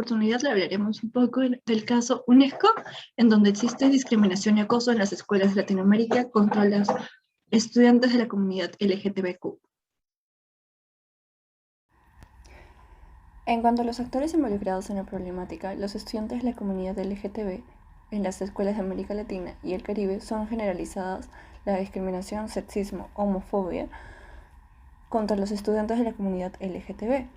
oportunidad le hablaremos un poco del caso UNESCO, en donde existe discriminación y acoso en las escuelas de Latinoamérica contra los estudiantes de la comunidad LGTBQ. En cuanto a los actores involucrados en la problemática, los estudiantes de la comunidad LGTB en las escuelas de América Latina y el Caribe son generalizadas la discriminación, sexismo, homofobia contra los estudiantes de la comunidad LGTB.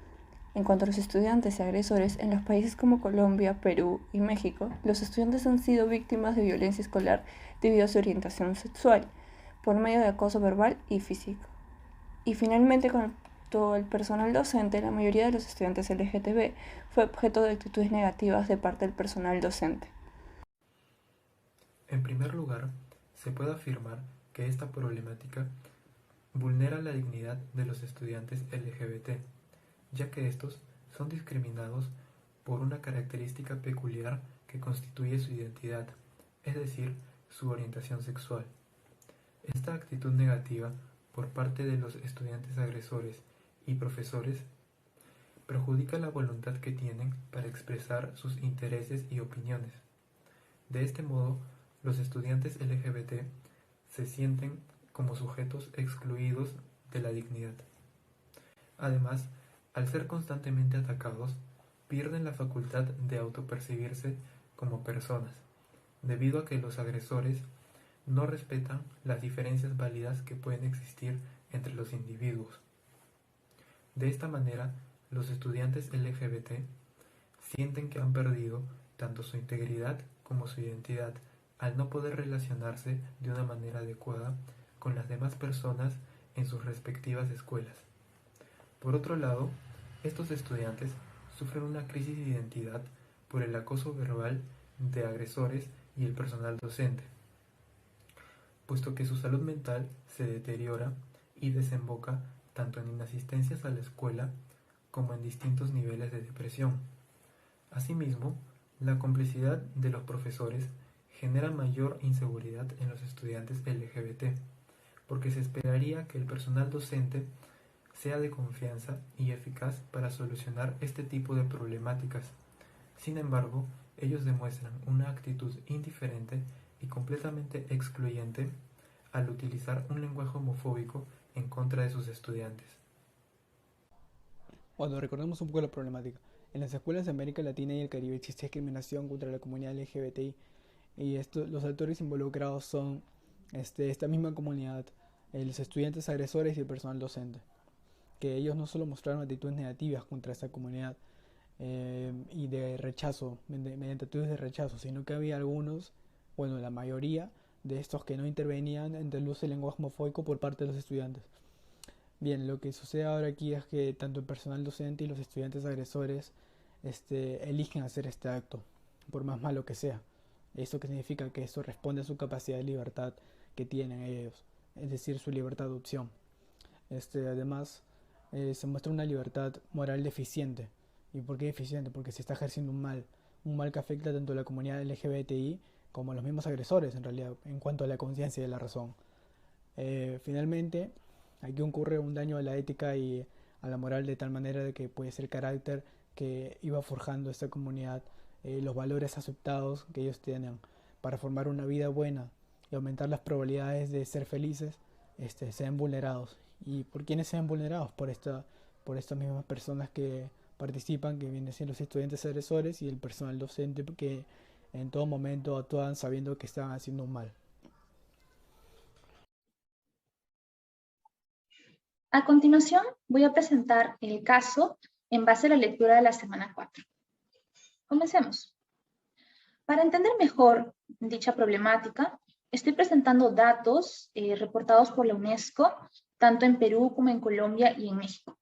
En cuanto a los estudiantes y agresores, en los países como Colombia, Perú y México, los estudiantes han sido víctimas de violencia escolar debido a su orientación sexual, por medio de acoso verbal y físico. Y finalmente, con todo el personal docente, la mayoría de los estudiantes LGTB fue objeto de actitudes negativas de parte del personal docente. En primer lugar, se puede afirmar que esta problemática vulnera la dignidad de los estudiantes LGBT, ya que estos son discriminados por una característica peculiar que constituye su identidad, es decir, su orientación sexual. Esta actitud negativa por parte de los estudiantes agresores y profesores perjudica la voluntad que tienen para expresar sus intereses y opiniones. De este modo, los estudiantes LGBT se sienten como sujetos excluidos de la dignidad. Además, al ser constantemente atacados, pierden la facultad de autopercibirse como personas, debido a que los agresores no respetan las diferencias válidas que pueden existir entre los individuos. De esta manera, los estudiantes LGBT sienten que han perdido tanto su integridad como su identidad al no poder relacionarse de una manera adecuada con las demás personas en sus respectivas escuelas. Por otro lado, estos estudiantes sufren una crisis de identidad por el acoso verbal de agresores y el personal docente, puesto que su salud mental se deteriora y desemboca tanto en inasistencias a la escuela como en distintos niveles de depresión. Asimismo, la complicidad de los profesores genera mayor inseguridad en los estudiantes LGBT, porque se esperaría que el personal docente sea de confianza y eficaz para solucionar este tipo de problemáticas. Sin embargo, ellos demuestran una actitud indiferente y completamente excluyente al utilizar un lenguaje homofóbico en contra de sus estudiantes. Bueno, recordemos un poco la problemática. En las escuelas de América Latina y el Caribe existe discriminación contra la comunidad LGBTI y los actores involucrados son esta misma comunidad, los estudiantes agresores y el personal docente, que ellos no solo mostraron actitudes negativas contra esta comunidad y de rechazo, mediante actitudes de rechazo, sino que había algunos, bueno, la mayoría de estos que no intervenían en el uso del lenguaje homofóbico por parte de los estudiantes. Bien, lo que sucede ahora aquí es que tanto el personal docente y los estudiantes agresores eligen hacer este acto, por más malo que sea. ¿Eso qué significa? Que eso responde a su capacidad de libertad que tienen ellos, es decir, su libertad de opción. Además, se muestra una libertad moral deficiente. ¿Y por qué deficiente? Porque se está ejerciendo un mal que afecta tanto a la comunidad LGBTI como a los mismos agresores, en realidad, en cuanto a la conciencia y la razón. Finalmente, aquí ocurre un daño a la ética y a la moral de tal manera de que puede ser el carácter que iba forjando esta comunidad, los valores aceptados que ellos tienen para formar una vida buena y aumentar las probabilidades de ser felices, sean vulnerados. ¿Y por quiénes sean vulnerados? Por estas mismas personas que participan, que vienen siendo los estudiantes agresores y el personal docente que en todo momento actúan sabiendo que están haciendo un mal. A continuación, voy a presentar el caso en base a la lectura de la semana 4. Comencemos. Para entender mejor dicha problemática, estoy presentando datos reportados por la UNESCO, tanto en Perú como en Colombia y en México.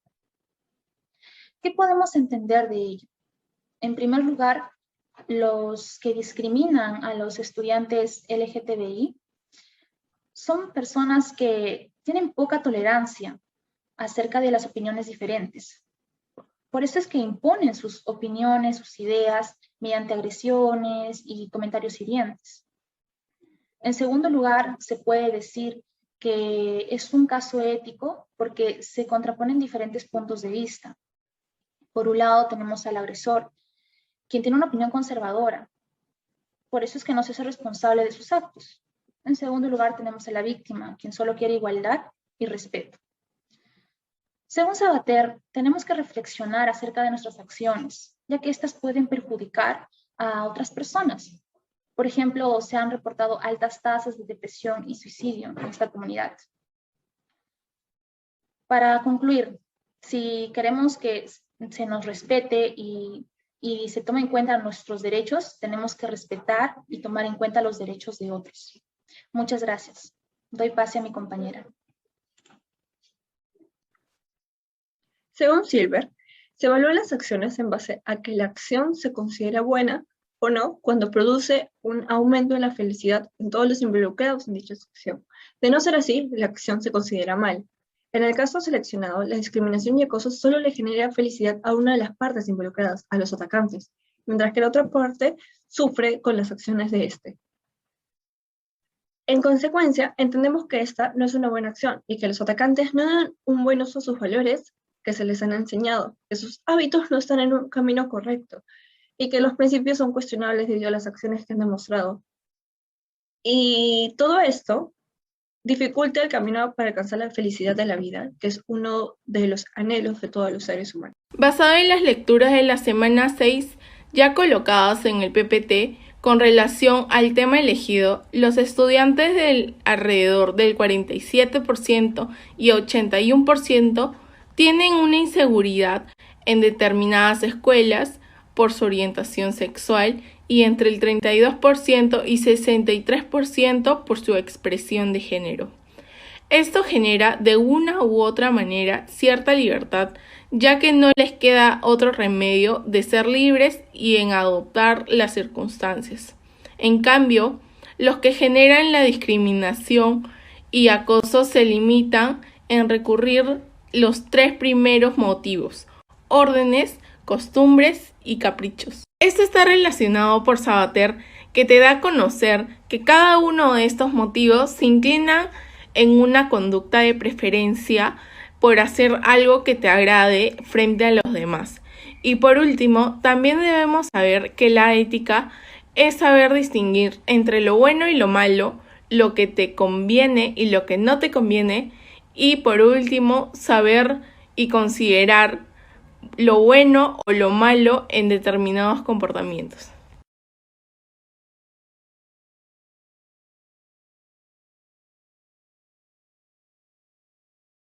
¿Qué podemos entender de ello? En primer lugar, los que discriminan a los estudiantes LGTBI son personas que tienen poca tolerancia acerca de las opiniones diferentes. Por eso es que imponen sus opiniones, sus ideas, mediante agresiones y comentarios hirientes. En segundo lugar, se puede decir que es un caso ético porque se contraponen diferentes puntos de vista. Por un lado tenemos al agresor, quien tiene una opinión conservadora. Por eso es que no se hace responsable de sus actos. En segundo lugar, tenemos a la víctima, quien solo quiere igualdad y respeto. Según Sabater, tenemos que reflexionar acerca de nuestras acciones, ya que éstas pueden perjudicar a otras personas. Por ejemplo, se han reportado altas tasas de depresión y suicidio en esta comunidad. Para concluir, si queremos que se nos respete y se tome en cuenta nuestros derechos, tenemos que respetar y tomar en cuenta los derechos de otros. Muchas gracias. Doy pase a mi compañera. Según Silver, se evalúan las acciones en base a que la acción se considera buena o no cuando produce un aumento en la felicidad en todos los involucrados en dicha acción. De no ser así, la acción se considera mal. En el caso seleccionado, la discriminación y acoso solo le genera felicidad a una de las partes involucradas, a los atacantes, mientras que la otra parte sufre con las acciones de este. En consecuencia, entendemos que esta no es una buena acción y que los atacantes no dan un buen uso a sus valores que se les han enseñado, que sus hábitos no están en un camino correcto y que los principios son cuestionables debido a las acciones que han demostrado. Y todo esto dificulta el camino para alcanzar la felicidad de la vida, que es uno de los anhelos de todos los seres humanos. Basado en las lecturas de la semana 6, ya colocadas en el PPT, con relación al tema elegido, los estudiantes del alrededor del 47% y 81% tienen una inseguridad en determinadas escuelas por su orientación sexual y entre el 32% y 63% por su expresión de género. Esto genera de una u otra manera cierta libertad, ya que no les queda otro remedio de ser libres y en adoptar las circunstancias. En cambio, los que generan la discriminación y acoso se limitan en recurrir los tres primeros motivos: órdenes, costumbres y caprichos. Esto está relacionado por Sabater, que te da a conocer que cada uno de estos motivos se inclinan en una conducta de preferencia por hacer algo que te agrade frente a los demás. Y por último, también debemos saber que la ética es saber distinguir entre lo bueno y lo malo, lo que te conviene y lo que no te conviene, y por último, saber y considerar lo bueno o lo malo en determinados comportamientos.